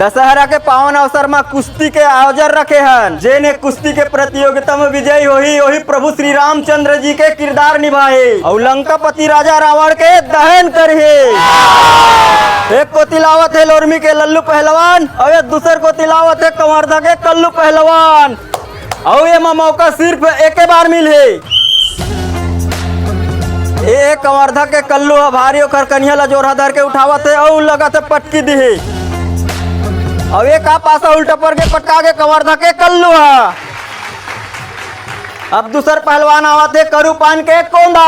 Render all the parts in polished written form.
दशहरा के पावन अवसर में कुश्ती के आयोजन रखे हैं। जेने कुश्ती के प्रतियोगिता में विजयी वही प्रभु श्री रामचंद्र जी के किरदार निभाए और लंकापति राजा रावण के दहन करे। एक को तिलावत है लोरमी के लल्लू पहलवान और दूसर को तिलावत है कवर्धा के कल्लू पहलवान। और ये मौका सिर्फ एक बार मिले। एक कवर्धा के कल्लू भारी और कन्हैया ला जोरहा धर के उठावत है और लगाते पटकी दी। और एक पासा उल्टा पर के पटका के कवर्धा के कल्लू है। अब दूसर पहलवान आवत है करू पान के कोंदा।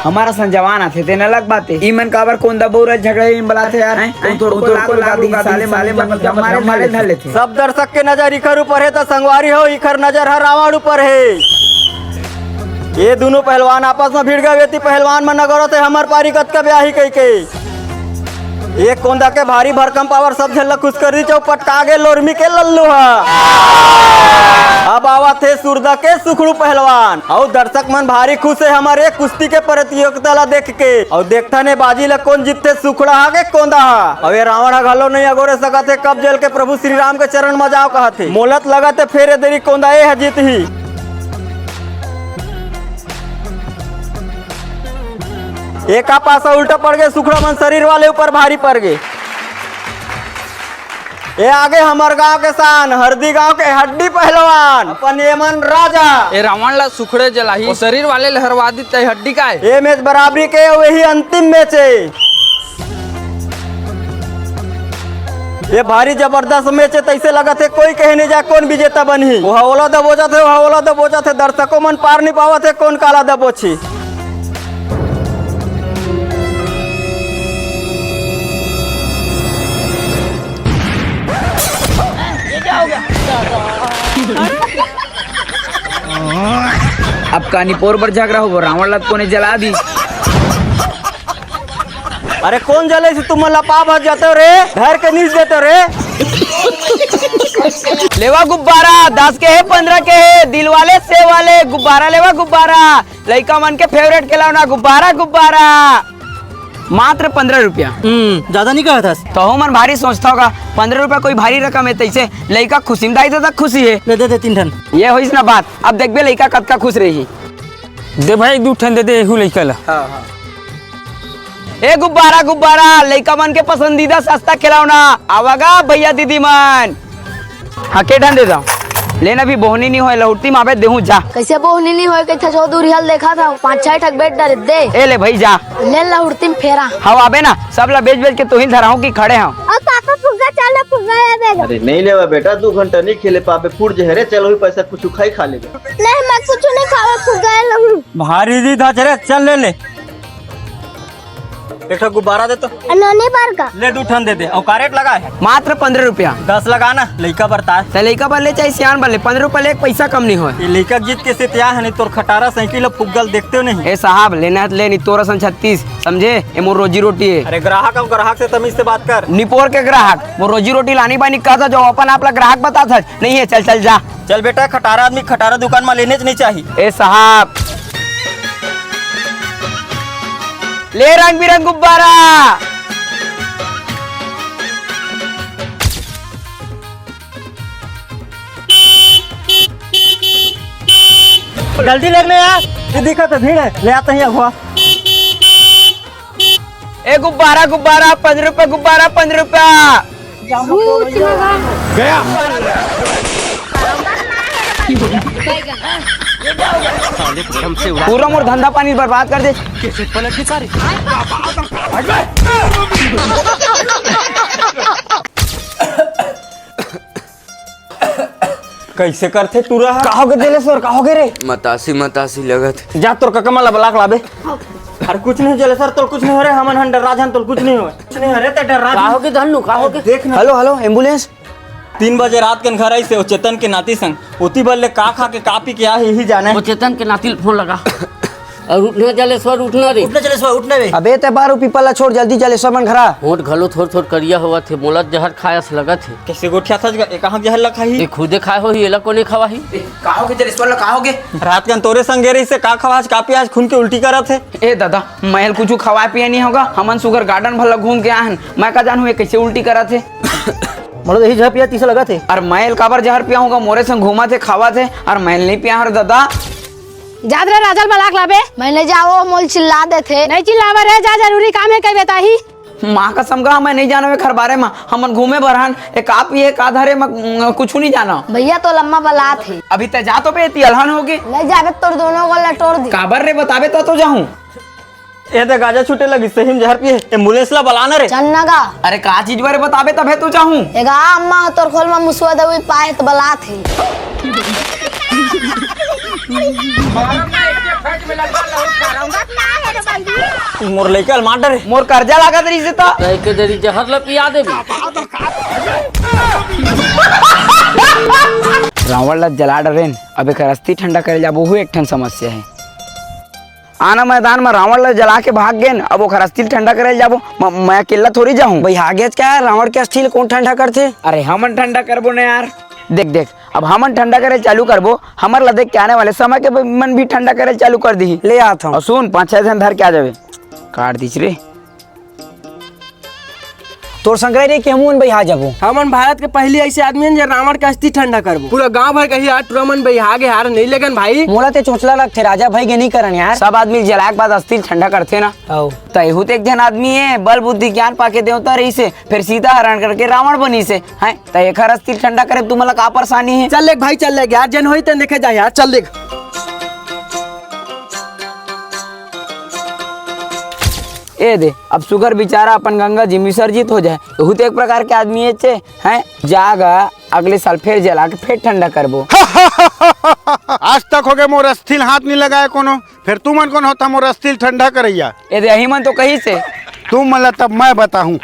हमारा संजवान आथे तेन अलग बात है। ईमन काबर कोंदा बोरा झगड़े इन बलाते यार को लगा दी साले माले मारे धर लेते। सब दर्शक के नजर इखर ऊपर है तो संगवारी हो इखर नजर है रावण ऊपर है। ये दोनों पहलवान आपस में भिड़ गए। पहलवान में नगरो थे हमार पारी कत का ब्याही कह के एक कोंदा के भारी भरकम पावर सब झल्ला खुश कर दी चौपट आगे लोरमी के लल्लू है। अब आवा थे सुरदा के सुखड़ू पहलवान और दर्शक मन भारी खुश है हमारे कुश्ती के प्रतियोगिता ला देख के। और देखता ने बाजी ला कौन जीतते सुखड़ा हा के कोंदा हा। और ये रावण घलो नहीं अगोरे सका थे कब जेल के प्रभु श्री राम के चरण में जाओ कहा थे मोलत लगा थे फेरे देरी कोंदा ये जीत ही। एक पासा उल्टा पड़ गए सुखड़ा मन शरीर वाले ऊपर भारी पड़ गए। ये आगे हमार गांव के शान हरदी गांव के हड्डी पहलवान अपन येमन राजा। ए रावण ला सुखड़े जलाही शरीर वाले लहरवा दी तय हड्डी का है। ये मैच बराबरी के वही अंतिम मैच है। ये भारी जबरदस्त मैच है। तैसे लगा थे कोई कहे नहीं जा कौन विजेता बनी। वो हवला दबोचा थे दर्शकों मन पार नहीं पावा थे कौन काला दबोची। अब कानीपुर पर झगड़ा हो रावण लत को ने जला दी। अरे कौन जले से तुम लपा भज जाते रे घर के नीच देते रे। लेवा गुब्बारा 10 के है 15 के है दिल वाले से वाले गुब्बारा लेवा गुब्बारा लड़का मन के फेवरेट खिलौना गुब्बारा मात्र 15 रुपया। ज्यादा नहीं कहा था तो मन भारी सोचता होगा 15 रुपया कोई भारी रकम है। तैसे लड़का खुशी में दाई तो खुशी है। दे 3 ठन ये होइस ना बात। अब देख बे लड़का कद का खुश रही। दे भाई 2 ठन दे दे एहू लइका ला। ए गुब्बारा लड़का मन के पसंदीदा सस्ता खिलौना आवागा भैया दीदी मन। हाँ के ठन दे जाओ लेना भी बोहनी नहीं होए लौटी माबे देहू जा। कैसे बोहनी नहीं होए कैसे जो दूर हल देखा था 5-6 ठक बेट डर दे। ए ले भाई जा ले लहुड़ती में फेरा। हाँ आबे ना सब ला बेच के तो ही धराऊं की खड़े हैं। और पापा फुग्गा चल फुग्गा ले दे। अरे नहीं लेवा बेटा 2 घंटा नहीं खेले पापे फूट जहरे चलो ही पैसा कुछ खाई खा लेगा। नहीं मैं कुछ नहीं खावा फुग्गा लहुड़। भारी दी था चले चल ले एक गुब्बारा दे तो अनोने बार का ले 2 ठन दे दे और कारेट लगा है मात्र 15 रुपया। 10 लगाना लइका बरता तो लड़का बल्ले चाहे सियान बल्ले 15 रुपया ले पैसा कम नहीं हो। ये लइका जीत के से त्या है नहीं तोर खटारा साइकिल फुग्गल देखते हो नहीं। ए साहब लेना ले नहीं तोरा सन 36 समझे ये मोर रोजी रोटी है। अरे ग्राहक से तमीज से बात कर। निपोर के ग्राहक वो रोजी रोटी लानी बानी कहता जो अपन आपला ग्राहक बता था नहीं है। चल जा चल बेटा खटारा आदमी खटारा दुकान में लेने नहीं चाहिए। ए साहब ले रंग बिरंग गुब्बारा। जल्दी लेने यार ये देखा तो भीड़ है ले आते हैं हुआ। ए गुब्बारा 5 रुपया गुब्बारा 5 रुपया गया। पूरा मोर धंधा पानी बर्बाद कर दे। कैसे करते तू रहा कहोगे देले सर कहोगे रे मतासी लगत जा तोर ककमा ला ब्लाक लाबे। अरे कुछ नहीं चले सर तो कुछ नहीं हो रहे हमन हंडर राजन तो कुछ नहीं हो कुछ नहीं हो रहे ते डर राज कहोगे धन्नु कहोगे देख ना। हेलो एम्बुलेंस 3 बजे रात के घर आई से वो चेतन के नाती संग उती बल्ले का खा के का पी के आ यही जाना है। वो चेतन के नाती फोन लगा। और उठना जलेश्वर उठना रे उठने चले उठने रे। अबे ते बारू पीपल ला छोड़ जल्दी जलेश्वर मन घरा। होंठ घलो थोड़ करिया हुआ थे मोला जहर खायस लगा थे कैसे गोठिया था कहाँ जहर लखा ही ये खुदे खाए हो ही एला कोने खवाही काहो के जलेश्वर ला काहो के? रात के तोरे संग गे रही से का खवाज का पियाज खून के उल्टी करत है। ए दादा महल कुछ खवाए पिए नहीं होगा, हमन सुगर गार्डन भला घूम के आहन, मैं का जानू ये कैसे उल्टी करा थे। मतलब यही जहर पिया तीसरा लगा थे। और महल काबर जहर पिया होगा, मोरे संग घूमा थे खावा थे और महल नहीं पिया हर दादा। जादरे राजल बलाक लाबे मैंने जाओ मोल चिल्ला दे थे। नहीं चिल्लावा रे, जा जरूरी काम है कई बताही। माँ का समगा मैं नहीं जाना खर बारे में, हमन घूमे बरहन एक आप ये का धरे में कुछ नहीं जाना। भैया तो लम्बा बला थे। अभी तक जा तो पे अलहन होगी। नहीं जावे तो दोनों को लटोड़ दी। काबर रे बतावे तो जाऊं। ये तो गाजा छूटे लगी सही में जहर पिए एम्बुलेंस ला बलाना रे। चन्ना का अरे का चीज बारे बतावे तबे तो चाहूं। एगा अम्मा तोर खोल में मुसवा दे पाए तो बला थे। मोर लइका मार डरे। मोर कर्जा लागत रही से तो रह के देरी जहर ला पिया देबे रावण ला जला डरेन। अब एक रस्ती ठंडा करे जाबो हु एक ठन समस्या है। आना मैदान में रावण ला जला के भाग गए, अब वो रस्ती ठंडा करे जाबो मैं अकेला थोड़ी जाऊं। भाई आगे क्या है, रावण के अस्थिल कौन ठंडा करते? अरे हमन ठंडा करबो ना यार। देख देख अब हमन ठंडा करे चालू करबो, हमर ला देख के आने वाले समय के मन भी ठंडा करे चालू कर दी। ले आता हूँ और सुन 5-6 दिन धर के आ जावे। काट दीच रे तोर संग्रह रे केमून बहा जाबो। हमन भारत के पहली ऐसे आदमी हैं जो रावण का अस्थि ठंडा करबो। पूरा गांव भर कही यार तुरमन बहा गे हार नहीं लगन भाई। मोला ते चोचला लगथे राजा भाई के नहीं करन यार। सब आदमी जला के बाद अस्थि ठंडा करते ना। तयहू तो एक जन आदमी है, बल बुद्धि ज्ञान पाके देवता रही से फिर सीता हरण करके रावण बनी से है। तय खर अस्थि ठंडा करे तुम्हारा का परेशानी है? चल लेक भाई चल लेक यार, जन होई तो देखे जा यार, चल लेक। ए दे अब सुगर बेचारा अपन गंगा जी विसर्जित हो जाए। तो एक प्रकार के आदमी है जागा अगले साल फिर जला के फिर ठंडा करबो। आज तक हो गए मोर अस्थिल हाथ नहीं लगाए कोनो, फिर तू मन कौन होता मोर अस्थिल ठंडा करैया? ए दे यही मन तो कही से तू मला तब मैं बताऊं।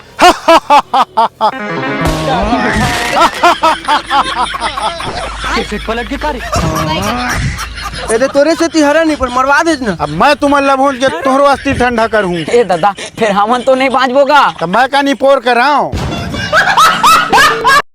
तोरे से तिहरा नहीं पर मरवा दे ना। अब मैं तुम्हारा भूल के तोहरो अस्थिल ठंडा करूं। ए दादा फिर हमन तो नहीं बाँचबोगा। तो मैं का नहीं पोर कर रहा हूँ।